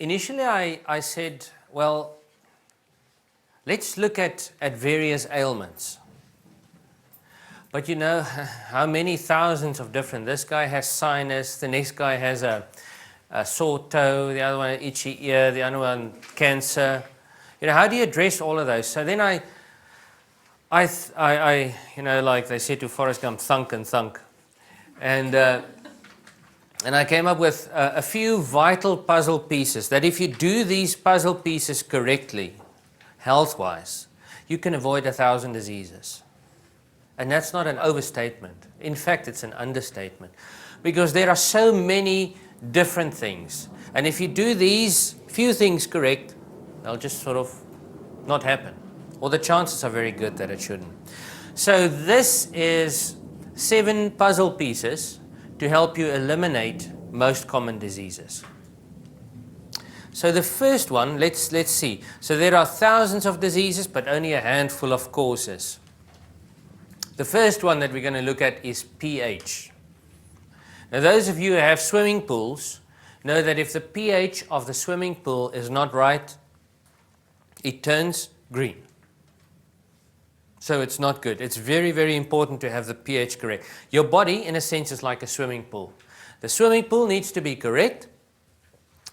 initially I said, well, let's look at various ailments. But you know how many thousands of different, this guy has sinus, the next guy has a sore toe, the other one an itchy ear, the other one cancer. You know, how do you address all of those? So then I you know, like they said to Forrest Gump, thunk and thunk. And I came up with a few vital puzzle pieces that if you do these puzzle pieces correctly, health-wise, you can avoid 1,000 diseases. And that's not an overstatement. In fact, it's an understatement. Because there are so many different things. And if you do these few things correct, they'll just sort of not happen. Or the chances are very good that it shouldn't. So this is 7 puzzle pieces to help you eliminate most common diseases. So the first one, let's see. So there are thousands of diseases, but only a handful of causes. The first one that we're going to look at is pH. Now those of you who have swimming pools know that if the pH of the swimming pool is not right, it turns green. So it's not good. It's very, very important to have the pH correct. Your body, in a sense, is like a swimming pool. The swimming pool needs to be correct,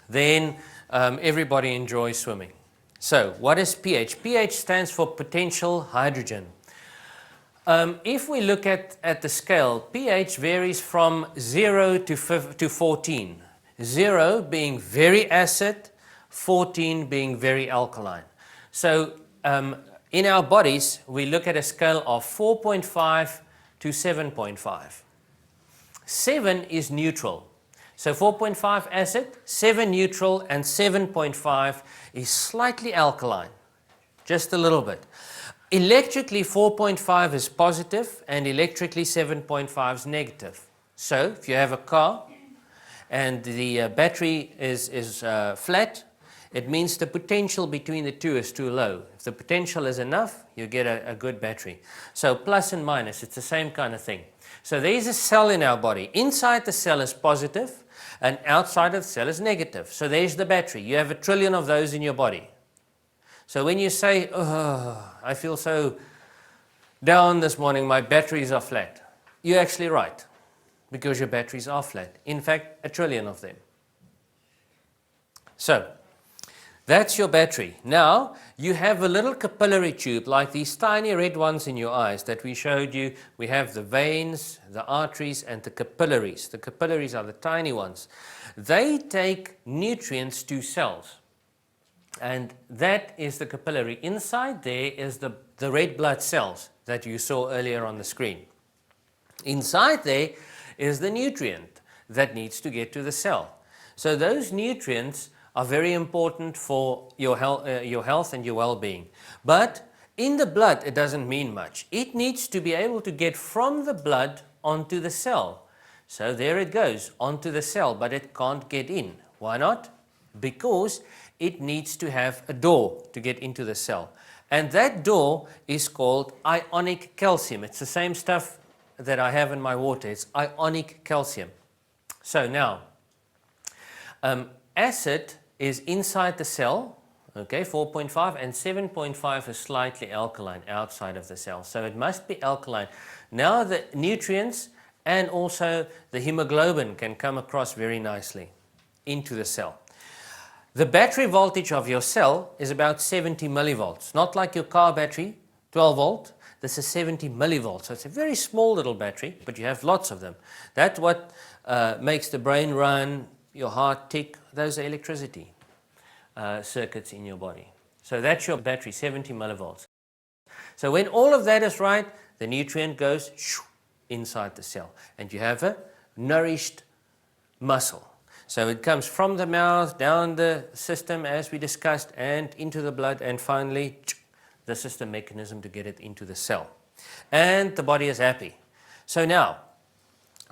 then everybody enjoys swimming. So what is pH? pH stands for potential hydrogen. If we look at the scale, pH varies from 0 to 14. 0 being very acid, 14 being very alkaline. So in our bodies, we look at a scale of 4.5 to 7.5. 7 is neutral. So 4.5 acid, 7 neutral, and 7.5 is slightly alkaline, just a little bit. Electrically, 4.5 is positive, and electrically 7.5 is negative. So if you have a car and the battery is flat, it means the potential between the two is too low. If the potential is enough, you get a good battery. So plus and minus, it's the same kind of thing. So there is a cell in our body. Inside the cell is positive, and outside of the cell is negative. So there's the battery. You have 1 trillion of those in your body. So when you say, oh, I feel so down this morning, my batteries are flat, you're actually right, because your batteries are flat. In fact, 1 trillion of them. So that's your battery. Now, you have a little capillary tube, like these tiny red ones in your eyes that we showed you. We have the veins, the arteries, and the capillaries. The capillaries are the tiny ones. They take nutrients to cells. And that is the capillary. Inside there is the red blood cells that you saw earlier on the screen. Inside there is the nutrient that needs to get to the cell. So those nutrients are very important for your health and your well-being. But in the blood, it doesn't mean much. It needs to be able to get from the blood onto the cell. So there it goes, onto the cell, but it can't get in. Why not? Because it needs to have a door to get into the cell. And that door is called ionic calcium. It's the same stuff that I have in my water. It's ionic calcium. So now, acid is inside the cell, okay, 4.5, and 7.5 is slightly alkaline outside of the cell. So it must be alkaline. Now the nutrients and also the hemoglobin can come across very nicely into the cell. The battery voltage of your cell is about 70 millivolts, not like your car battery, 12 volt. This is 70 millivolts. So it's a very small little battery, but you have lots of them. That's what makes the brain run, your heart tick. Those are electricity circuits in your body. So that's your battery, 70 millivolts. So when all of that is right, the nutrient goes inside the cell, and you have a nourished muscle. So it comes from the mouth, down the system as we discussed, and into the blood, and finally this is the mechanism to get it into the cell. And the body is happy. So now,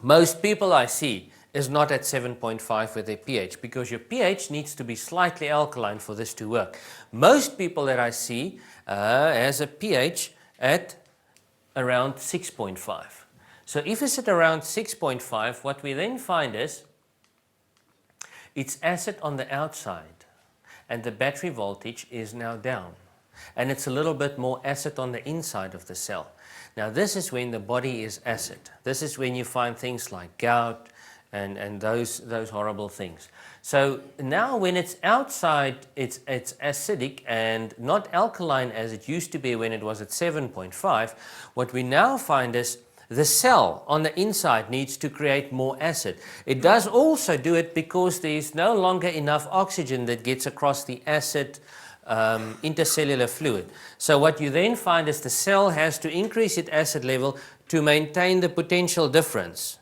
most people I see is not at 7.5 with their pH, because your pH needs to be slightly alkaline for this to work. Most people that I see has a pH at around 6.5. So if it's at around 6.5, what we then find is it's acid on the outside, and the battery voltage is now down. And it's a little bit more acid on the inside of the cell. Now this is when the body is acid. This is when you find things like gout and those horrible things. So now when it's outside, it's acidic and not alkaline as it used to be when it was at 7.5. What we now find is the cell on the inside needs to create more acid. It does also do it because there's no longer enough oxygen that gets across the acid intercellular fluid. So what you then find is the cell has to increase its acid level to maintain the potential difference.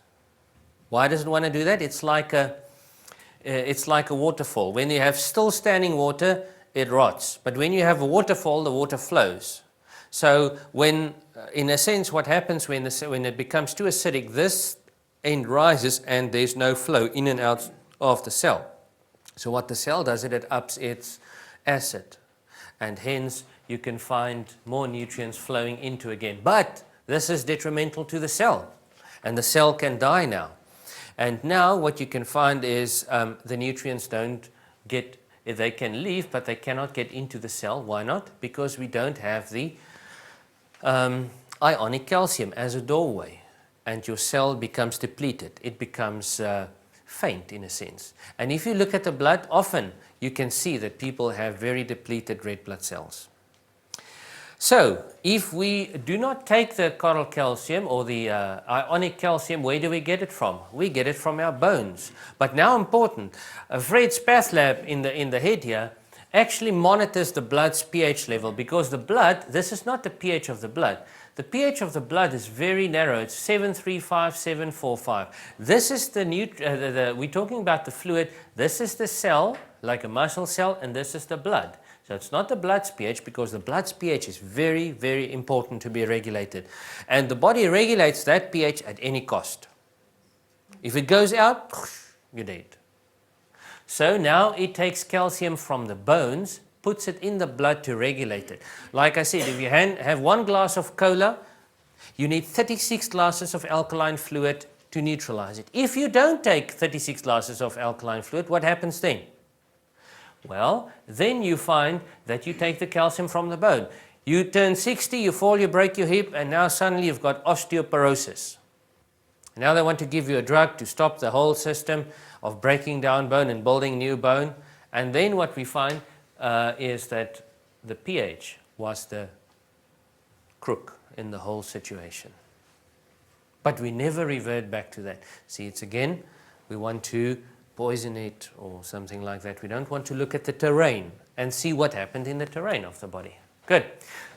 Why does it want to do that? It's like a waterfall. When you have still standing water, it rots. But when you have a waterfall, the water flows. So when, in a sense, what happens when it becomes too acidic, this end rises and there's no flow in and out of the cell. So what the cell does, it ups its acid. And hence, you can find more nutrients flowing into again. But this is detrimental to the cell. And the cell can die now. And now what you can find is the nutrients don't get, they can leave, but they cannot get into the cell. Why not? Because we don't have the ionic calcium as a doorway, and your cell becomes depleted. It becomes faint in a sense. And if you look at the blood, often you can see that people have very depleted red blood cells. So if we do not take the coral calcium or the ionic calcium, where do we get it from? We get it from our bones. But now important, Fred's Path Lab in the head here actually monitors the blood's pH level, because the blood, this is not the pH of the blood. The pH of the blood is very narrow. It's 735, 745. This is we're talking about the fluid. This is the cell, like a muscle cell, and this is the blood. So it's not the blood's pH, because the blood's pH is very, very important to be regulated. And the body regulates that pH at any cost. If it goes out, you're dead. So now it takes calcium from the bones, puts it in the blood to regulate it. Like I said, if you have 1 glass of cola, you need 36 glasses of alkaline fluid to neutralize it. If you don't take 36 glasses of alkaline fluid, what happens then? Well, then you find that you take the calcium from the bone. You turn 60, you fall, you break your hip, and now suddenly you've got osteoporosis. Now they want to give you a drug to stop the whole system of breaking down bone and building new bone. And then what we find is that the pH was the crook in the whole situation. But we never revert back to that. See, it's again, we want to poison it or something like that. We don't want to look at the terrain and see what happened in the terrain of the body. Good.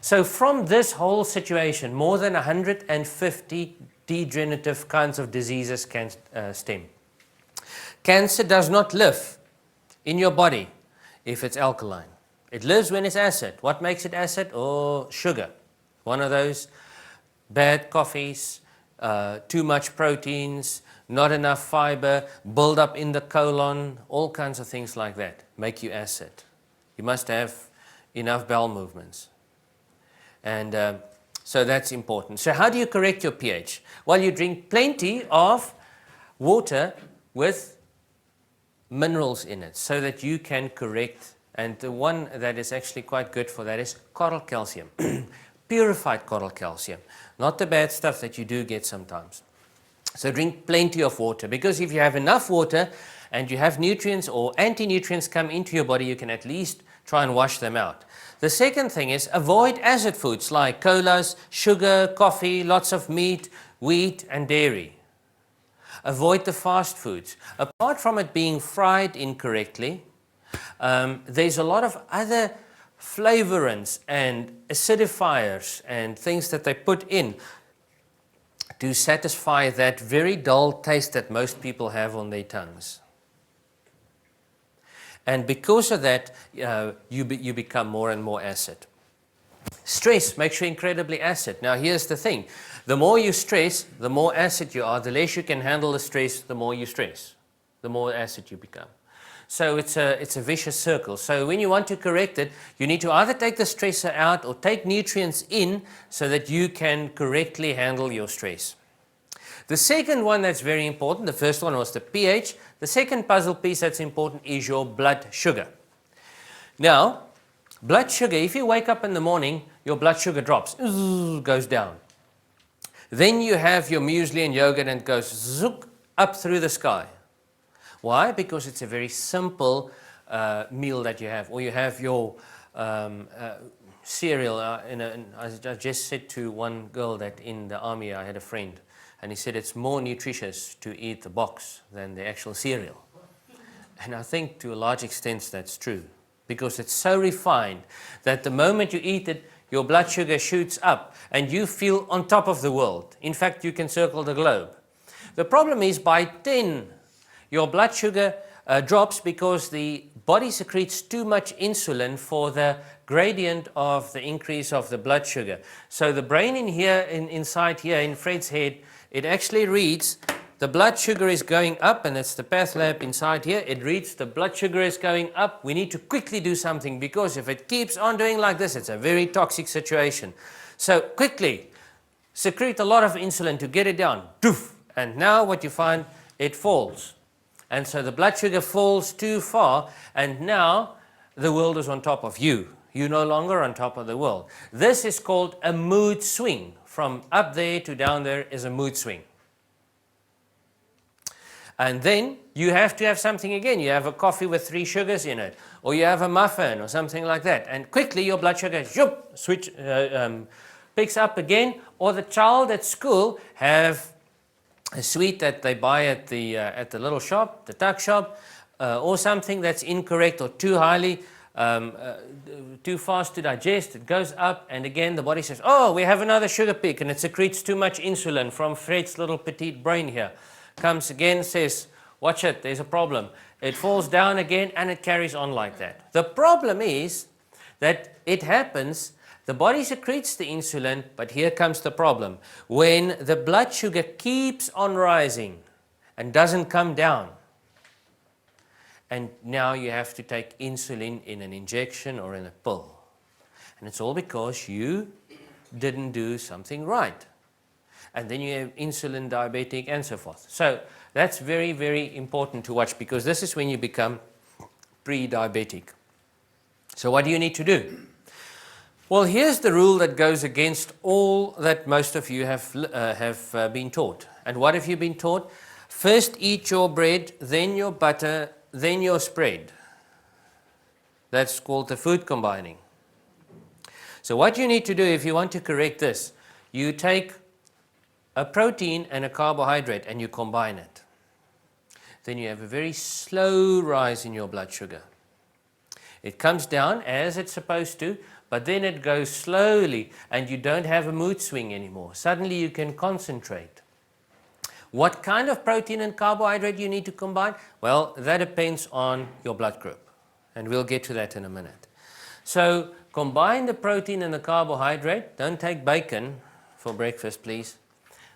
So from this whole situation, more than 150 degenerative kinds of diseases can stem. Cancer does not live in your body if it's alkaline. It lives when it's acid. What makes it acid? Oh, sugar. One of those bad coffees, too much proteins, not enough fiber, build up in the colon, all kinds of things like that make you acid. You must have enough bowel movements. And so that's important. So how do you correct your pH? Well, you drink plenty of water with minerals in it so that you can correct. And the one that is actually quite good for that is coral calcium. Purified coral calcium, not the bad stuff that you do get sometimes. So drink plenty of water, because if you have enough water and you have nutrients or anti-nutrients come into your body, you can at least try and wash them out. The second thing is avoid acid foods like colas, sugar, coffee, lots of meat, wheat and dairy. Avoid the fast foods. Apart from it being fried incorrectly, there's a lot of other flavorants and acidifiers and things that they put in to satisfy that very dull taste that most people have on their tongues. And because of that, you become more and more acid. Stress makes you incredibly acid. Now here's the thing. The more you stress, the more acid you are. The less you can handle the stress, the more you stress. The more acid you become. So it's a vicious circle. So when you want to correct it, you need to either take the stressor out or take nutrients in so that you can correctly handle your stress. The second one that's very important, the first one was the pH. The second puzzle piece that's important is your blood sugar. Now, blood sugar, if you wake up in the morning, your blood sugar drops, goes down. Then you have your muesli and yogurt and it goes zook up through the sky. Why? Because it's a very simple meal that you have. Or you have your cereal. I just said to one girl that in the army I had a friend, and he said it's more nutritious to eat the box than the actual cereal. And I think to a large extent that's true, because it's so refined that the moment you eat it, your blood sugar shoots up and you feel on top of the world. In fact, you can circle the globe. The problem is by 10, your blood sugar drops because the body secretes too much insulin for the gradient of the increase of the blood sugar. So the brain in here, inside here in Fred's head, it actually reads the blood sugar is going up, and it's the path lab inside here. It reads the blood sugar is going up. We need to quickly do something, because if it keeps on doing like this, it's a very toxic situation. So quickly secrete a lot of insulin to get it down. Doof. And now what you find, it falls. And so the blood sugar falls too far, and now the world is on top of you. You're no longer on top of the world. This is called a mood swing. From up there to down there is a mood swing. And then you have to have something again. You have a coffee with 3 sugars in it, or you have a muffin or something like that. And quickly your blood sugar picks up again. Or the child at school have a sweet that they buy at the little shop, the tuck shop, or something that's incorrect or too highly, too fast to digest. It goes up, and again the body says, oh, we have another sugar peak, and it secretes too much insulin from Fred's little petite brain here. Comes again, says, watch it, there's a problem. It falls down again, and it carries on like that. The problem is that it happens, the body secretes the insulin, but here comes the problem. When the blood sugar keeps on rising and doesn't come down, and now you have to take insulin in an injection or in a pill. And it's all because you didn't do something right. And then you have insulin, diabetic, and so forth. So that's very, very important to watch, because this is when you become pre-diabetic. So what do you need to do? Well, here's the rule that goes against all that most of you have been taught. And what have you been taught? First eat your bread, then your butter, then your spread. That's called the food combining. So what you need to do if you want to correct this, you take a protein and a carbohydrate and you combine it. Then you have a very slow rise in your blood sugar. It comes down as it's supposed to, but then it goes slowly and you don't have a mood swing anymore. Suddenly you can concentrate. What kind of protein and carbohydrate you need to combine? Well, that depends on your blood group, and we'll get to that in a minute. So combine the protein and the carbohydrate. Don't take bacon for breakfast, please.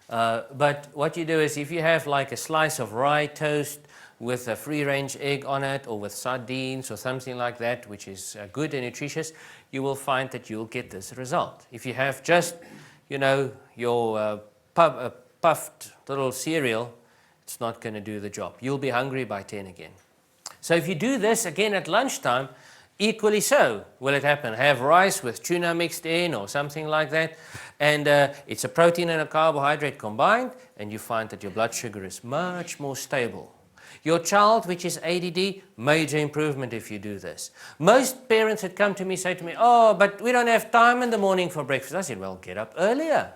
But what you do is, if you have like a slice of rye toast with a free-range egg on it, or with sardines or something like that, which is good and nutritious, you will find that you'll get this result. If you have just, your puffed little cereal, it's not going to do the job. You'll be hungry by 10 again. So if you do this again at lunchtime, equally so will it happen. Have rice with tuna mixed in or something like that, and it's a protein and a carbohydrate combined, and you find that your blood sugar is much more stable. Your child, which is ADD, major improvement if you do this. Most parents that come to me say to me, oh, but we don't have time in the morning for breakfast. I said, well, get up earlier.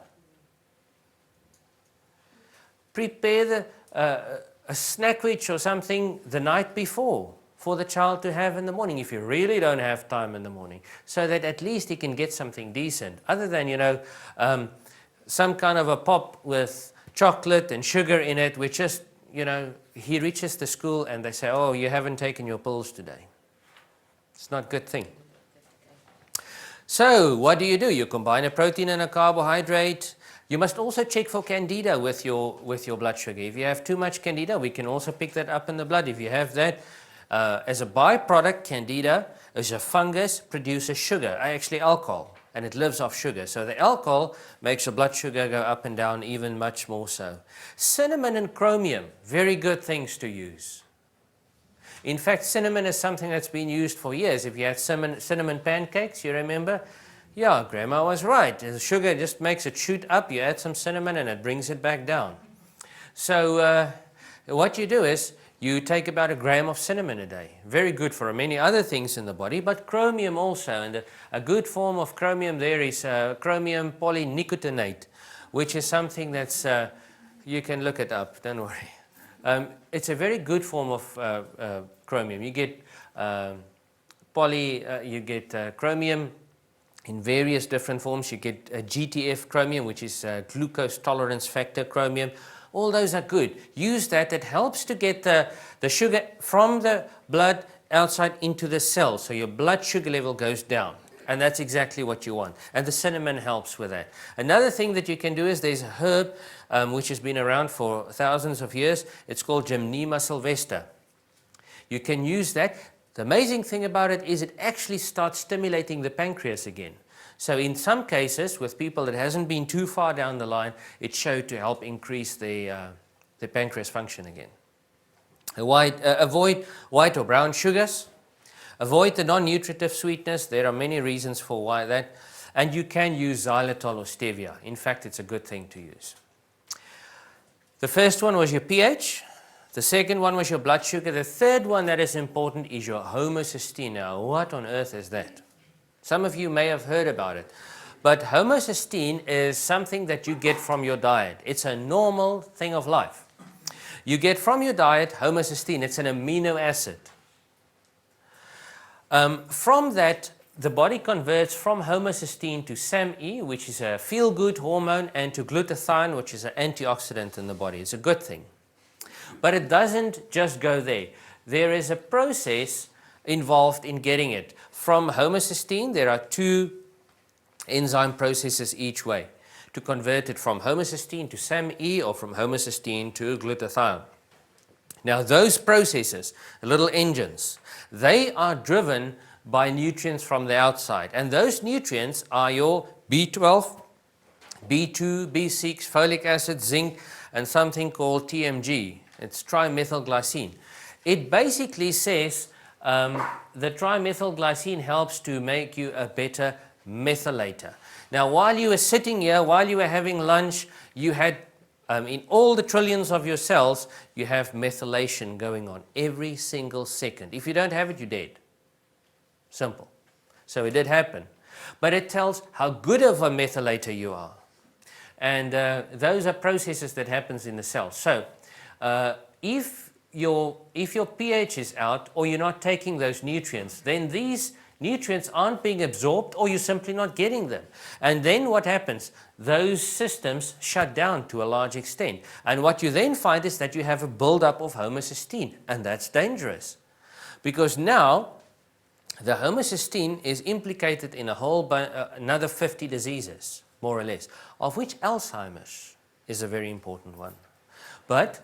Prepare a snackage or something the night before for the child to have in the morning, if you really don't have time in the morning, so that at least he can get something decent, other than, some kind of a pop with chocolate and sugar in it, which just, he reaches the school and they say, oh, you haven't taken your pills today. It's not a good thing. So what do? You combine a protein and a carbohydrate. You must also check for candida with your blood sugar. If you have too much candida, we can also pick that up in the blood. If you have that, as a byproduct, candida is a fungus, produces sugar, actually alcohol, and it lives off sugar. So the alcohol makes your blood sugar go up and down even much more so. Cinnamon and chromium, very good things to use. In fact, cinnamon is something that's been used for years. If you had cinnamon pancakes, you remember? Yeah, Grandma was right. The sugar just makes it shoot up. You add some cinnamon and it brings it back down. So what you do is you take about 1 gram of cinnamon a day. Very good for many other things in the body, but chromium also. And a good form of chromium there is chromium polynicotinate, which is something that's, you can look it up, don't worry. It's a very good form of chromium. You get chromium in various different forms. You get GTF chromium, which is glucose tolerance factor chromium. All those are good. Use that. It helps to get the sugar from the blood outside into the cell, so your blood sugar level goes down. And that's exactly what you want. And the cinnamon helps with that. Another thing that you can do is there's a herb which has been around for thousands of years. It's called Gymnema sylvestre. You can use that. The amazing thing about it is it actually starts stimulating the pancreas again. So in some cases, with people that hasn't been too far down the line, it showed to help increase the pancreas function again. Avoid white or brown sugars. Avoid the non-nutritive sweetness. There are many reasons for why that. And you can use xylitol or stevia. In fact, it's a good thing to use. The first one was your pH. The second one was your blood sugar. The third one that is important is your homocysteine. Now, what on earth is that? Some of you may have heard about it. But homocysteine is something that you get from your diet. It's a normal thing of life. You get from your diet homocysteine. It's an amino acid. From that, the body converts from homocysteine to SAMe, which is a feel-good hormone, and to glutathione, which is an antioxidant in the body. It's a good thing. But it doesn't just go there. There is a process involved in getting it. From homocysteine, there are 2 enzyme processes each way to convert it from homocysteine to SAMe or from homocysteine to glutathione. Now those processes, little engines, they are driven by nutrients from the outside. And those nutrients are your B12, B2, B6, folic acid, zinc, and something called TMG. It's trimethylglycine. It basically says the trimethylglycine helps to make you a better methylator. Now, while you were sitting here, while you were having lunch, you had, in all the trillions of your cells, you have methylation going on every single second. If you don't have it, you're dead. Simple. So it did happen. But it tells how good of a methylator you are. And those are processes that happens in the cell. So if your pH is out or you're not taking those nutrients, then these nutrients aren't being absorbed or you're simply not getting them. And then what happens? Those systems shut down to a large extent. And what you then find is that you have a buildup of homocysteine, and that's dangerous. Because now the homocysteine is implicated in a whole another 50 diseases, more or less, of which Alzheimer's is a very important one. But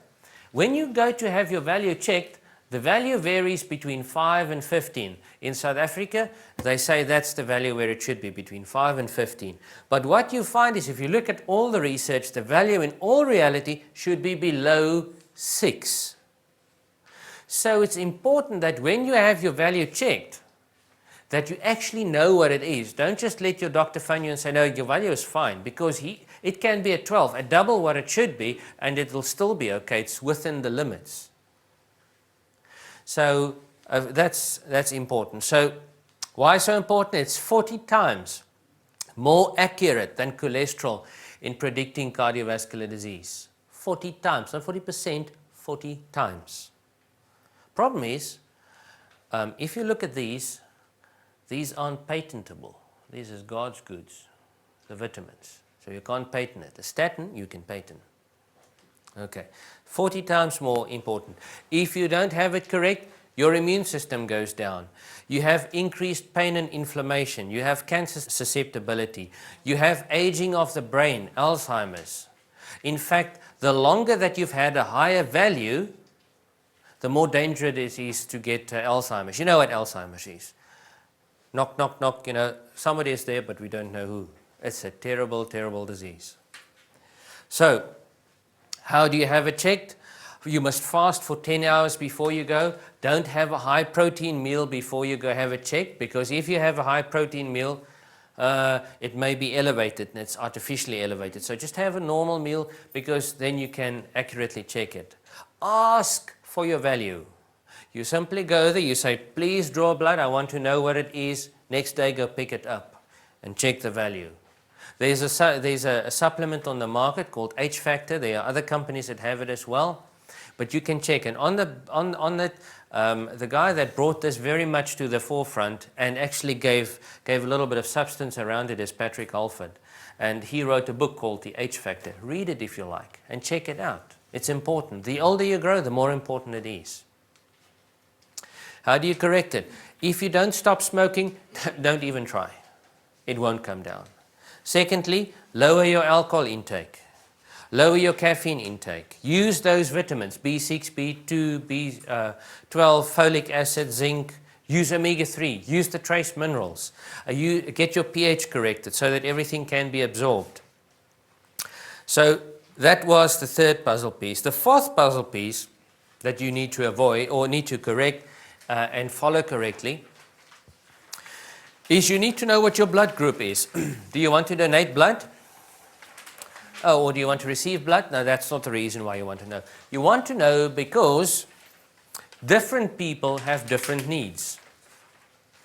when you go to have your value checked, the value varies between 5 and 15. In South Africa, they say that's the value where it should be, between 5 and 15. But what you find is if you look at all the research, the value in all reality should be below 6. So it's important that when you have your value checked, that you actually know what it is. Don't just let your doctor phone you and say, no, your value is fine, because it can be at 12, at double what it should be, and it will still be okay. It's within the limits. So that's important. So why so important? It's 40 times more accurate than cholesterol in predicting cardiovascular disease. 40 times, not 40%, 40 times. Problem is, if you look at these aren't patentable. These is God's goods, the vitamins. So you can't patent it. The statin, you can patent. Okay, 40 times more important. If you don't have it correct, your immune system goes down. You have increased pain and inflammation. You have cancer susceptibility. You have aging of the brain, Alzheimer's. In fact, the longer that you've had a higher value, the more dangerous it is to get Alzheimer's. You know what Alzheimer's is. Knock, knock, knock, you know, somebody is there, but we don't know who. It's a terrible, terrible disease. So, how do you have it checked? You must fast for 10 hours before you go. Don't have a high protein meal before you go have a check, because if you have a high protein meal, it may be elevated and it's artificially elevated. So just have a normal meal, because then you can accurately check it. Ask for your value. You simply go there, you say, please draw blood, I want to know what it is. Next day, go pick it up and check the value. There's a supplement on the market called H factor. There are other companies that have it as well, but you can check. And the guy that brought this very much to the forefront and actually gave a little bit of substance around it is Patrick Halford. And he wrote a book called The H Factor. Read it if you like and check it out. It's important. The older you grow, the more important it is. How do you correct it? If you don't stop smoking, don't even try. It won't come down. Secondly, lower your alcohol intake. Lower your caffeine intake. Use those vitamins, B6, B2, B12, folic acid, zinc. Use omega-3. Use the trace minerals. Get your pH corrected so that everything can be absorbed. So that was the third puzzle piece. The fourth puzzle piece that you need to avoid or need to correct and follow correctly is you need to know what your blood group is. Do you want to donate blood? Oh, or do you want to receive blood? No, that's not the reason why you want to know. You want to know because different people have different needs.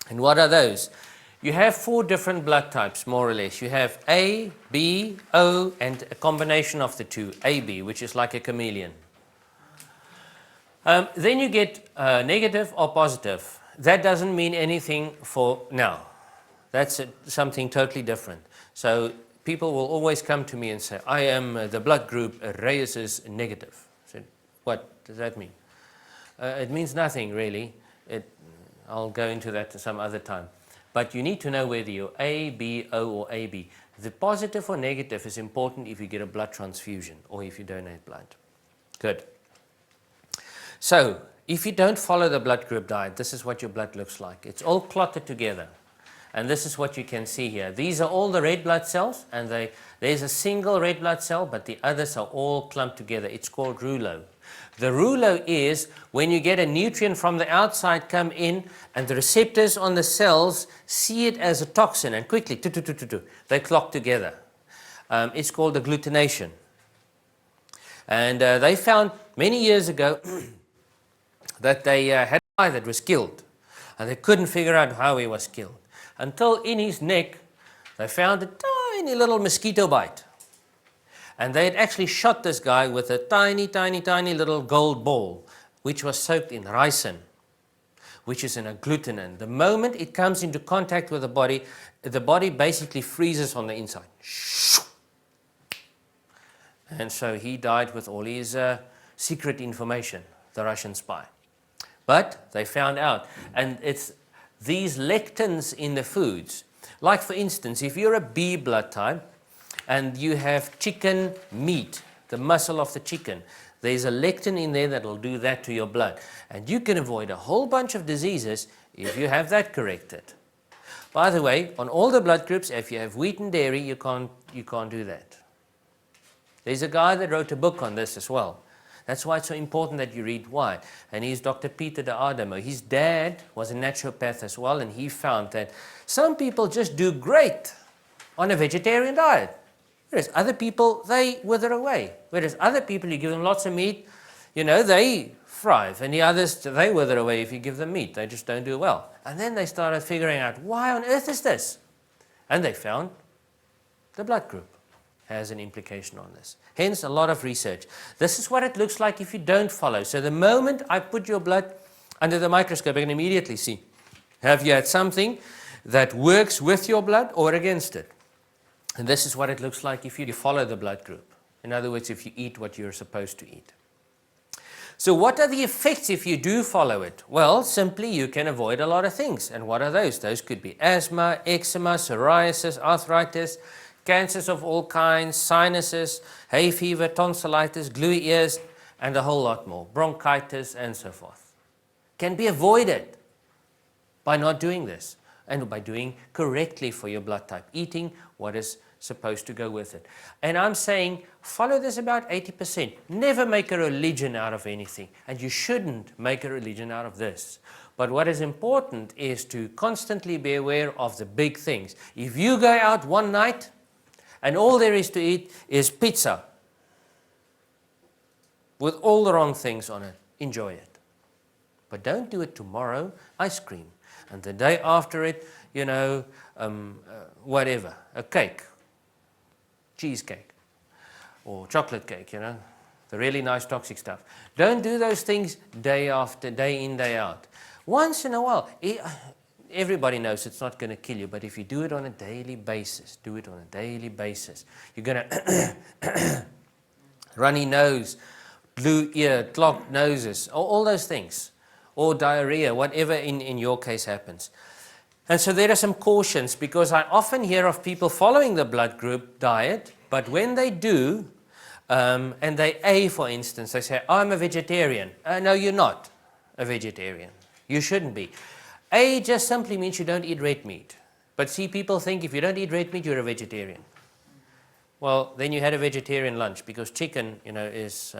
And what are those? You have 4 different blood types, more or less. You have A, B, O, and a combination of the two, AB, which is like a chameleon. Then you get negative or positive. That doesn't mean anything for now. That's something totally different. So people will always come to me and say, I am the blood group Reyes negative. I said, what does that mean? It means nothing, really. I'll go into that some other time. But you need to know whether you're A, B, O, or AB. The positive or negative is important if you get a blood transfusion or if you donate blood. Good. So, if you don't follow the blood group diet, this is what your blood looks like. It's all clotted together. And this is what you can see here. These are all the red blood cells, and there's a single red blood cell, but the others are all clumped together. It's called rouleau. The rouleau is when you get a nutrient from the outside come in, and the receptors on the cells see it as a toxin, and quickly, they clock together. It's called agglutination. And they found many years ago that they had a guy that was killed, and they couldn't figure out how he was killed. Until in his neck, they found a tiny little mosquito bite. And they had actually shot this guy with a tiny, tiny, tiny little gold ball, which was soaked in ricin, which is an agglutinin. The moment it comes into contact with the body basically freezes on the inside. And so he died with all his secret information, the Russian spy. But they found out, and it's these lectins in the foods. Like for instance, if you're a B blood type and you have chicken meat, the muscle of the chicken, there's a lectin in there that will do that to your blood. And you can avoid a whole bunch of diseases if you have that corrected. By the way, on all the blood groups, if you have wheat and dairy, you can't do that. There's a guy that wrote a book on this as well. That's why it's so important that you read why. And he's Dr. Peter de Adamo. His dad was a naturopath as well, and he found that some people just do great on a vegetarian diet. Whereas other people, they wither away. Whereas other people, you give them lots of meat, they thrive. And the others, they wither away if you give them meat. They just don't do well. And then they started figuring out, why on earth is this? And they found the blood group has an implication on this. Hence, a lot of research. This is what it looks like if you don't follow. So the moment I put your blood under the microscope, I can immediately see, have you had something that works with your blood or against it? And this is what it looks like if you follow the blood group. In other words, if you eat what you're supposed to eat. So what are the effects if you do follow it? Well, simply you can avoid a lot of things. And what are those? Those could be asthma, eczema, psoriasis, arthritis, cancers of all kinds, sinuses, hay fever, tonsillitis, gluey ears, and a whole lot more, bronchitis, and so forth. Can be avoided by not doing this and by doing correctly for your blood type, eating what is supposed to go with it. And I'm saying follow this about 80%. Never make a religion out of anything, and you shouldn't make a religion out of this. But what is important is to constantly be aware of the big things. If you go out one night and all there is to eat is pizza with all the wrong things on it, enjoy it. But don't do it tomorrow, ice cream. And the day after it, whatever, a cake, cheesecake, or chocolate cake, the really nice toxic stuff. Don't do those things day after day in, day out. Once in a while, everybody knows it's not going to kill you, but if you do it on a daily basis, do it on a daily basis. You're going to runny nose, blue ear, clogged noses, all those things, or diarrhea, whatever in your case happens. And so there are some cautions, because I often hear of people following the blood group diet, but when they do, and they A, for instance, they say, I'm a vegetarian. No, you're not a vegetarian. You shouldn't be. A just simply means you don't eat red meat. But see, people think if you don't eat red meat, you're a vegetarian. Well, then you had a vegetarian lunch, because chicken, is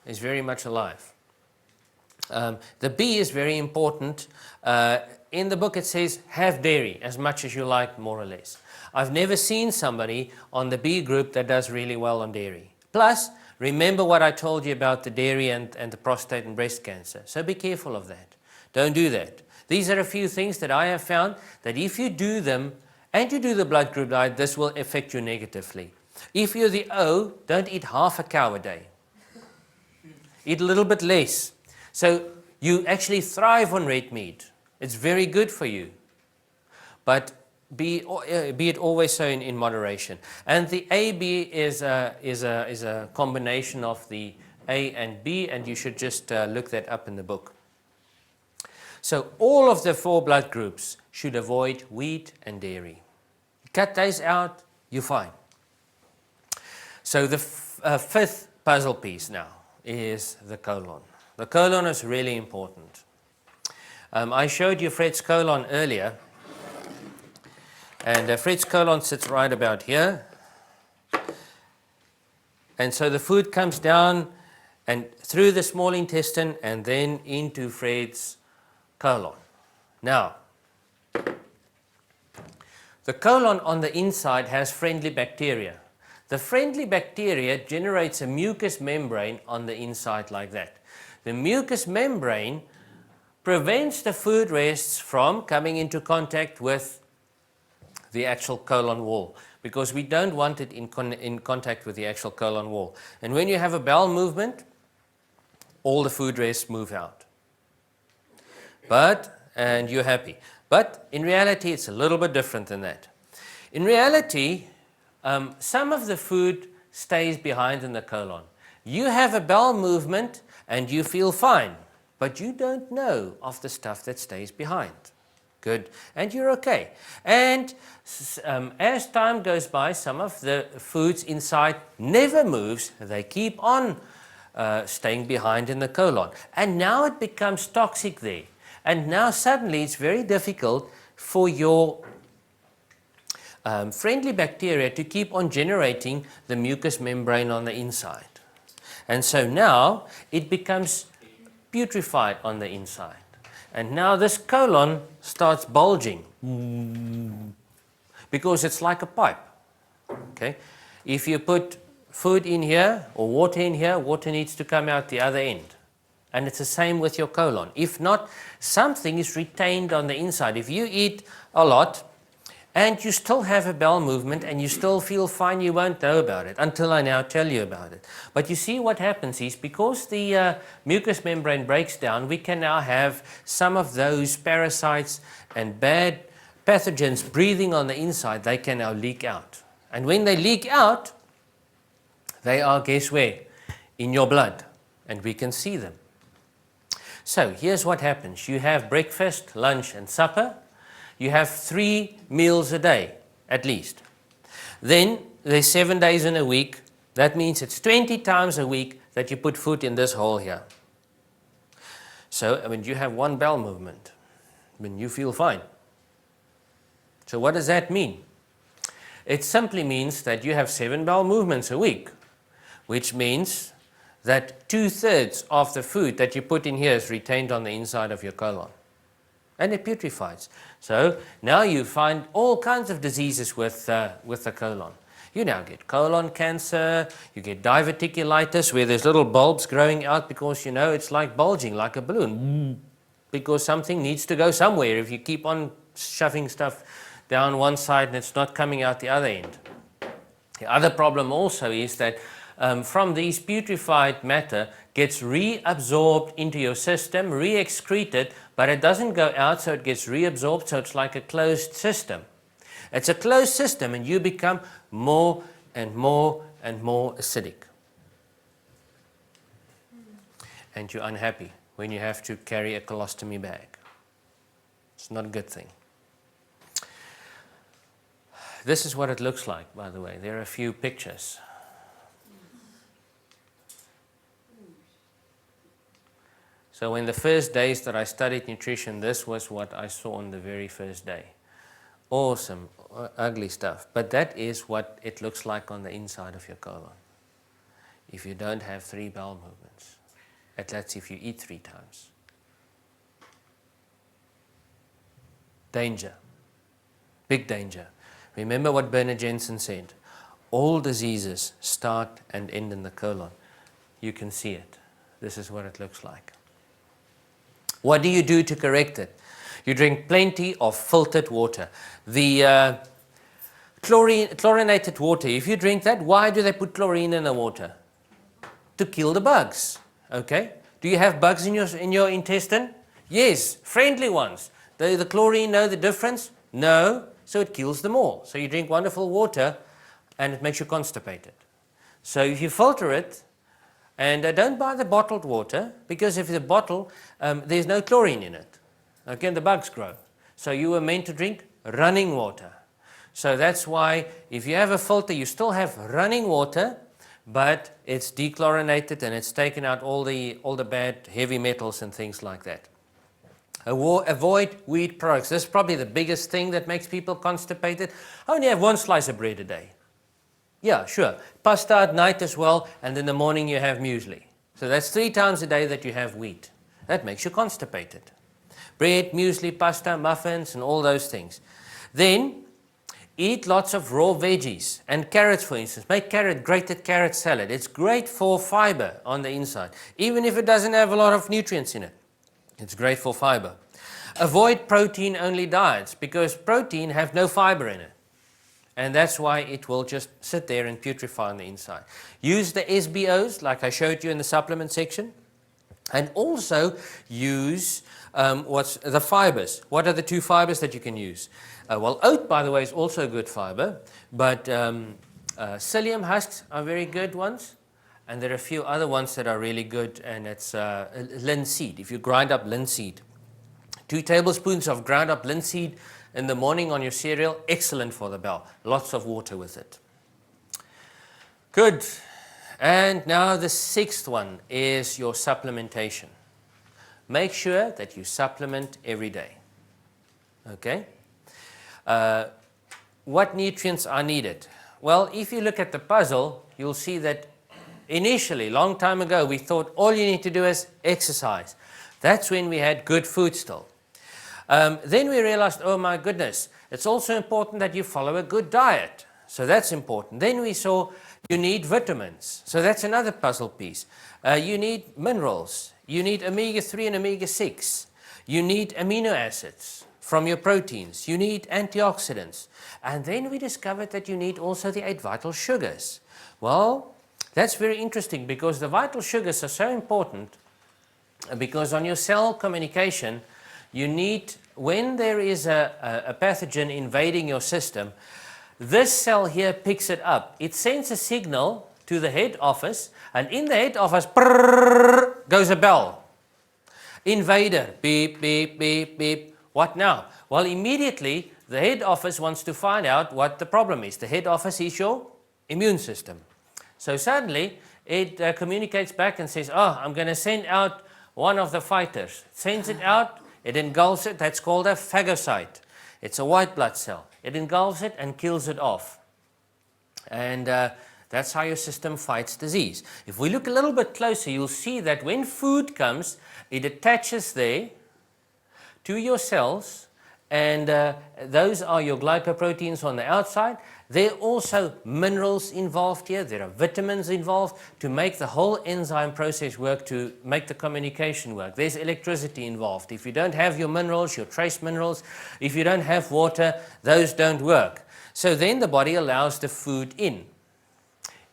very much alive. The B is very important. In the book it says, have dairy as much as you like, more or less. I've never seen somebody on the B group that does really well on dairy. Plus, remember what I told you about the dairy and the prostate and breast cancer. So be careful of that. Don't do that. These are a few things that I have found that if you do them and you do the blood group diet, this will affect you negatively. If you're the O, don't eat half a cow a day. Eat a little bit less. So you actually thrive on red meat. It's very good for you. But be it always so in moderation. And the AB is a combination of the A and B, and you should just look that up in the book. So all of the 4 blood groups should avoid wheat and dairy. Cut those out, you're fine. So the 5th puzzle piece now is the colon. The colon is really important. I showed you Fred's colon earlier. And Fred's colon sits right about here. And so the food comes down and through the small intestine and then into Fred's colon. Now, the colon on the inside has friendly bacteria. The friendly bacteria generates a mucous membrane on the inside like that. The mucous membrane prevents the food rests from coming into contact with the actual colon wall, because we don't want it in contact with the actual colon wall. And when you have a bowel movement, all the food rests move out. And you're happy. But in reality, it's a little bit different than that. In reality, some of the food stays behind in the colon. You have a bowel movement and you feel fine, but you don't know of the stuff that stays behind. Good. And you're okay. And as time goes by, some of the foods inside never moves. They keep on staying behind in the colon. And now it becomes toxic there. And now suddenly it's very difficult for your friendly bacteria to keep on generating the mucous membrane on the inside. And so now it becomes putrefied on the inside. And now this colon starts bulging because it's like a pipe. Okay? If you put food in here or water in here, water needs to come out the other end. And it's the same with your colon. If not, something is retained on the inside. If you eat a lot and you still have a bowel movement and you still feel fine, you won't know about it until I now tell you about it. But you see what happens is because the mucous membrane breaks down, we can now have some of those parasites and bad pathogens breathing on the inside. They can now leak out. And when they leak out, they are, guess where? In your blood. And we can see them. So here's what happens. You have breakfast, lunch, and supper. You have 3 meals a day, at least. Then there's 7 days in a week. That means it's 20 times a week that you put food in this hole here. So, you have one bowel movement. You feel fine. So what does that mean? It simply means that you have 7 bowel movements a week, which means that 2/3 of the food that you put in here is retained on the inside of your colon. And it putrefies. So now you find all kinds of diseases with the colon. You now get colon cancer, you get diverticulitis where there's little bulbs growing out because, you know, it's like bulging, like a balloon. Because something needs to go somewhere if you keep on shoving stuff down one side and it's not coming out the other end. The other problem also is that from these putrefied matter gets reabsorbed into your system, re-excreted, but it doesn't go out, so it gets reabsorbed, so it's like a closed system. It's a closed system and you become more and more and more acidic. And you're unhappy when you have to carry a colostomy bag. It's not a good thing. This is what it looks like, by the way. There are a few pictures. So in the first days that I studied nutrition, this was what I saw on the very first day. Awesome, ugly stuff. But that is what it looks like on the inside of your colon. If you don't have 3 bowel movements. That's if you eat 3 times. Danger. Big danger. Remember what Bernard Jensen said. All diseases start and end in the colon. You can see it. This is what it looks like. What do you do to correct it? You drink plenty of filtered water. The chlorinated water, if you drink that, why do they put chlorine in the water? To kill the bugs. Okay? Do you have bugs in your intestine? Yes, friendly ones. The chlorine know the difference? No, so it kills them all. So you drink wonderful water and it makes you constipated. So if you filter it, and don't buy the bottled water, because if the bottle, there's no chlorine in it. Okay, and the bugs grow. So you were meant to drink running water. So that's why if you have a filter, you still have running water, but it's dechlorinated and it's taken out all the bad heavy metals and things like that. Avoid wheat products. This is probably the biggest thing that makes people constipated. Only have 1 slice of bread a day. Yeah, sure. Pasta at night as well, and in the morning you have muesli. So that's 3 times a day that you have wheat. That makes you constipated. Bread, muesli, pasta, muffins, and all those things. Then, eat lots of raw veggies and carrots, for instance. Make grated carrot salad. It's great for fiber on the inside, even if it doesn't have a lot of nutrients in it. It's great for fiber. Avoid protein-only diets, because protein have no fiber in it. And that's why it will just sit there and putrefy on the inside. Use the SBOs, like I showed you in the supplement section. And also use what's the fibers. What are the 2 fibers that you can use? Well, oat, by the way, is also a good fiber. But psyllium husks are very good ones. And there are a few other ones that are really good. And it's linseed. If you grind up linseed. 2 tablespoons of ground up linseed in the morning on your cereal, excellent for the bowel. Lots of water with it. Good. And now the 6th one is your supplementation. Make sure that you supplement every day. Okay? What nutrients are needed? Well, if you look at the puzzle, you'll see that initially, long time ago, we thought all you need to do is exercise. That's when we had good food still. Then we realized, oh my goodness, it's also important that you follow a good diet. So that's important. Then we saw you need vitamins. So that's another puzzle piece. You need minerals. You need omega-3 and omega-6. You need amino acids from your proteins. You need antioxidants. And then we discovered that you need also the 8 vital sugars. Well, that's very interesting because the vital sugars are so important because on your cell communication, you need, when there is a pathogen invading your system, this cell here picks it up. It sends a signal to the head office, and in the head office, prrrr, goes a bell. Invader, beep, beep, beep, beep. What now? Well, immediately, the head office wants to find out what the problem is. The head office is your immune system. So suddenly, it communicates back and says, oh, I'm going to send out one of the fighters. It sends it out. It engulfs it. That's called a phagocyte. It's a white blood cell. It engulfs it and kills it off. And that's how your system fights disease. If we look a little bit closer, you'll see that when food comes, it attaches there to your cells, and those are your glycoproteins on the outside. There are also minerals involved here. There are vitamins involved to make the whole enzyme process work, to make the communication work. There's electricity involved. If you don't have your minerals, your trace minerals, if you don't have water, those don't work. So then the body allows the food in.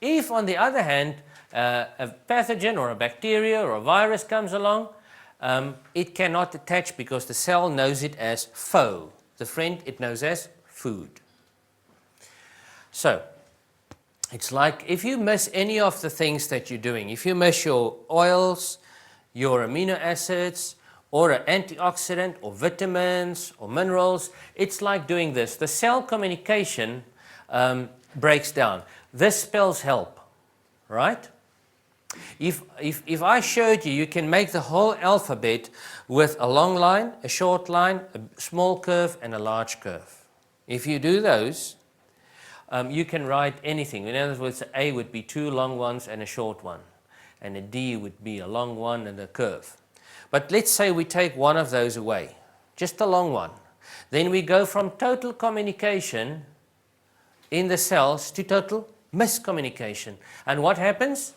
If, on the other hand, a pathogen or a bacteria or a virus comes along, it cannot attach because the cell knows it as foe. The friend it knows as food. So, it's like if you miss any of the things that you're doing, if you miss your oils, your amino acids, or an antioxidant, or vitamins, or minerals, it's like doing this. The cell communication breaks down. This spells help, right? If I showed you, you can make the whole alphabet with a long line, a short line, a small curve, and a large curve. If you do those, you can write anything. In other words, an A would be two long ones and a short one, and a D would be a long one and a curve. But let's say we take one of those away, just a long one. Then we go from total communication in the cells to total miscommunication. And what happens?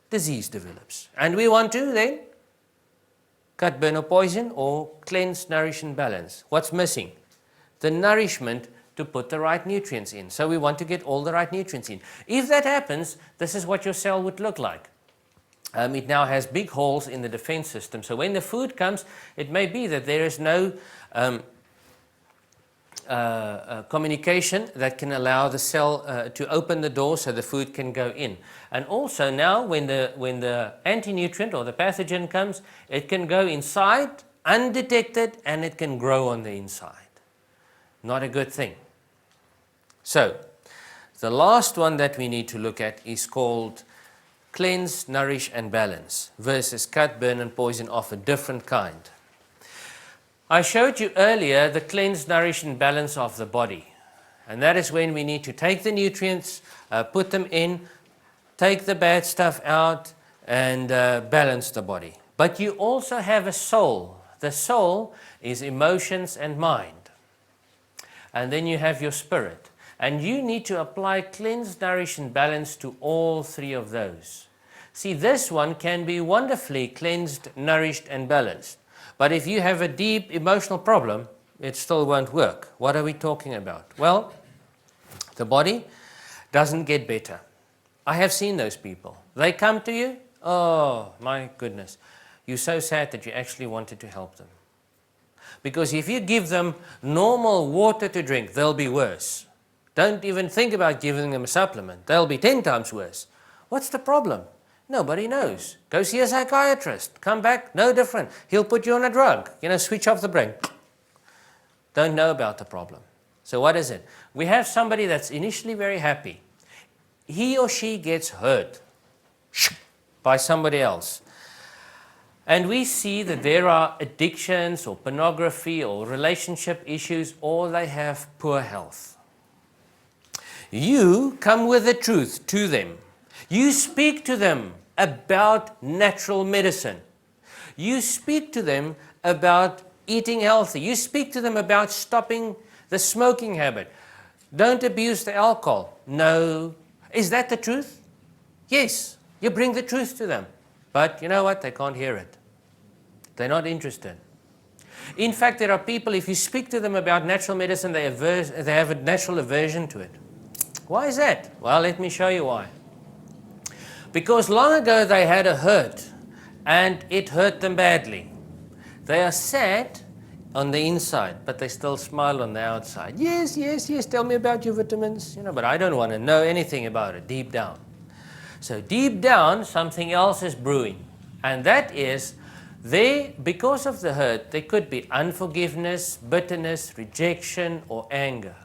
Disease develops. And we want to then cut, burn, or poison, or cleanse, nourish, and balance. What's missing? The nourishment to put the right nutrients in. So we want to get all the right nutrients in. If that happens, this is what your cell would look like. It now has big holes in the defense system. So when the food comes, it may be that there is no communication that can allow the cell to open the door so the food can go in. And also now when the anti-nutrient or the pathogen comes, it can go inside undetected and it can grow on the inside. Not a good thing. So the last one that we need to look at is called cleanse, nourish, and balance versus cut, burn, and poison of a different kind. I showed you earlier the cleanse, nourish, and balance of the body. And that is when we need to take the nutrients, put them in, take the bad stuff out, and balance the body. But you also have a soul. The soul is emotions and mind. And then you have your spirit. And you need to apply cleanse, nourish, and balance to all three of those. See, this one can be wonderfully cleansed, nourished, and balanced. But if you have a deep emotional problem, it still won't work. What are we talking about? Well, the body doesn't get better. I have seen those people. They come to you, oh my goodness, you're so sad that you actually wanted to help them. Because if you give them normal water to drink, they'll be worse. Don't even think about giving them a supplement. They'll be 10 times worse. What's the problem? Nobody knows. Go see a psychiatrist. Come back, no different. He'll put you on a drug. Switch off the brain. Don't know about the problem. So what is it? We have somebody that's initially very happy. He or she gets hurt by somebody else. And we see that there are addictions or pornography or relationship issues, or they have poor health. You come with the truth to them. You speak to them about natural medicine. You speak to them about eating healthy. You speak to them about stopping the smoking habit. Don't abuse the alcohol. No. Is that the truth? Yes. You bring the truth to them. But you know what? They can't hear it. They're not interested. In fact, there are people, if you speak to them about natural medicine, they have a natural aversion to it. Why is that? Well, let me show you why. Because long ago they had a hurt, and it hurt them badly. They are sad on the inside, but they still smile on the outside. Yes, yes, yes, tell me about your vitamins. But I don't want to know anything about it deep down. So deep down, something else is brewing. And that is, because of the hurt, there could be unforgiveness, bitterness, rejection, or anger.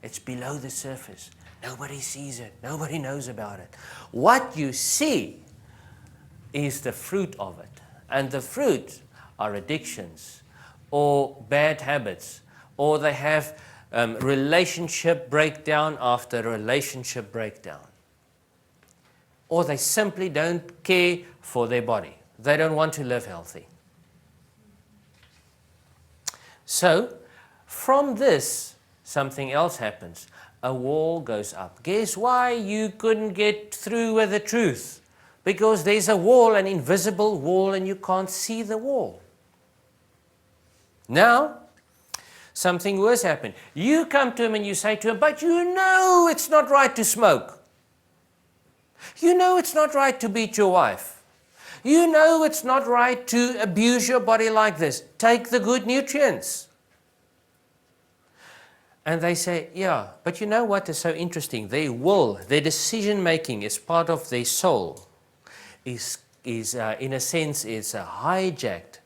It's below the surface. Nobody sees it. Nobody knows about it. What you see is the fruit of it. And the fruit are addictions or bad habits, or they have relationship breakdown after relationship breakdown. Or they simply don't care for their body. They don't want to live healthy. So, from this, something else happens. A wall goes up. Guess why you couldn't get through with the truth? Because there's a wall, an invisible wall, and you can't see the wall. Now, something worse happened. You come to him and you say to him, but you know it's not right to smoke. You know it's not right to beat your wife. You know it's not right to abuse your body like this. Take the good nutrients. And they say, yeah, but you know what is so interesting? Their will, their decision making is part of their soul, is in a sense, is hijacked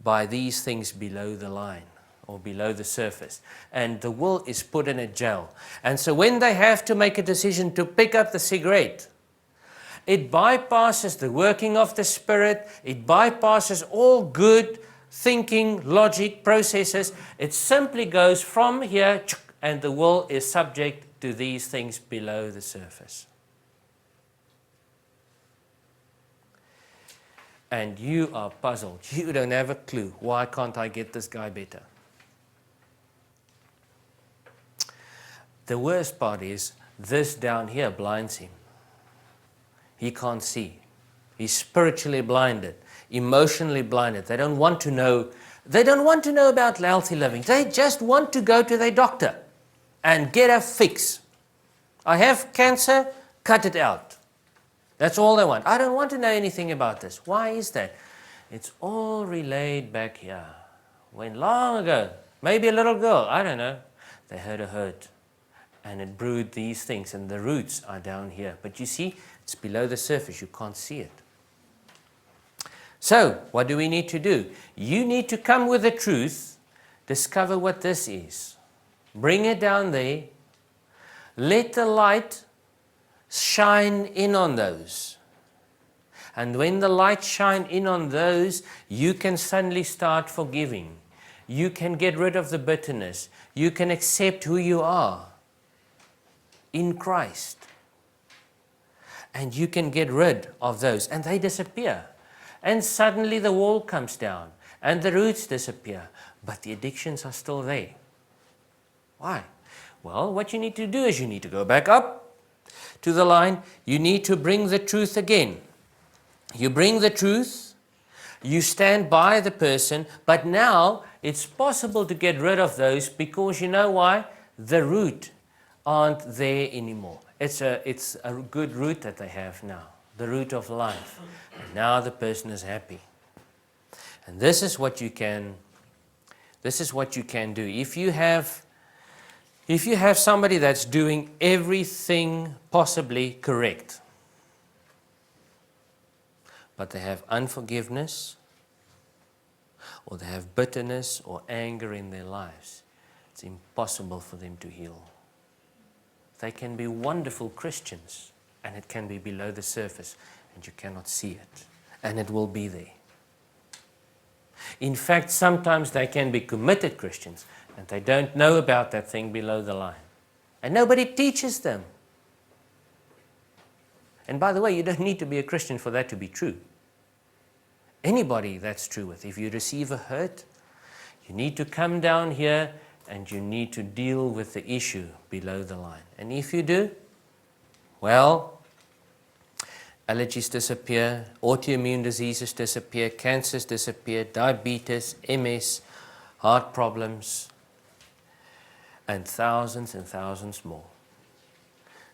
by these things below the line or below the surface. And the will is put in a jail. And so when they have to make a decision to pick up the cigarette, it bypasses the working of the Spirit. It bypasses all good thinking, logic, processes. It simply goes from here, and the will is subject to these things below the surface. And you are puzzled. You don't have a clue. Why can't I get this guy better? The worst part is this down here blinds him. He can't see. He's spiritually blinded, emotionally blinded. They don't want to know. They don't want to know about healthy living. They just want to go to their doctor and get a fix. I have cancer, cut it out. That's all they want. I don't want to know anything about this. Why is that? It's all relayed back here. When long ago, maybe a little girl, I don't know, they had a hurt. And it brewed these things, and the roots are down here. But you see, it's below the surface. You can't see it. So, what do we need to do? You need to come with the truth, discover what this is. Bring it down there. Let the light shine in on those. And when the light shine in on those, you can suddenly start forgiving. You can get rid of the bitterness. You can accept who you are in Christ. And you can get rid of those, and they disappear. And suddenly the wall comes down, and the roots disappear, but the addictions are still there. Why? Well, what you need to do is you need to go back up to the line. You need to bring the truth again. You bring the truth, you stand by the person, but now it's possible to get rid of those because you know why? The root aren't there anymore. It's a good root that they have now, the root of life. And now the person is happy. And this is what you can do. If you have somebody that's doing everything possibly correct, but they have unforgiveness, or they have bitterness or anger in their lives, it's impossible for them to heal. They can be wonderful Christians, and it can be below the surface, and you cannot see it, and it will be there. In fact, sometimes they can be committed Christians, and they don't know about that thing below the line. And nobody teaches them. And by the way, you don't need to be a Christian for that to be true. Anybody that's true with. If you receive a hurt, you need to come down here and you need to deal with the issue below the line. And if you do, well, allergies disappear, autoimmune diseases disappear, cancers disappear, diabetes, MS, heart problems, and thousands more.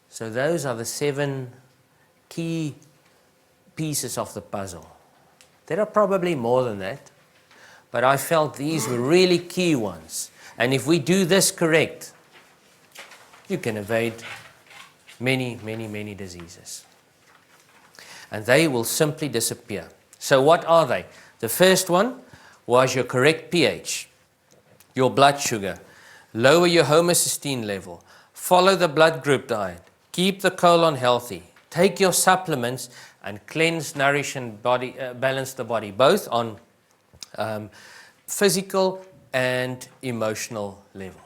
So those are the 7 key pieces of the puzzle. There are probably more than that, but I felt these were really key ones. And if we do this correct, you can evade many diseases. And they will simply disappear. So what are they? The first one was your correct pH, your blood sugar, lower your homocysteine level, follow the blood group diet, keep the colon healthy, take your supplements, and cleanse, nourish, and balance the body, both on physical and emotional level.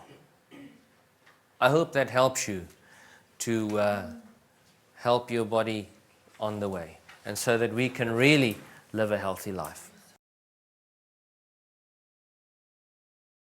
I hope that helps you to help your body on the way, and so that we can really live a healthy life.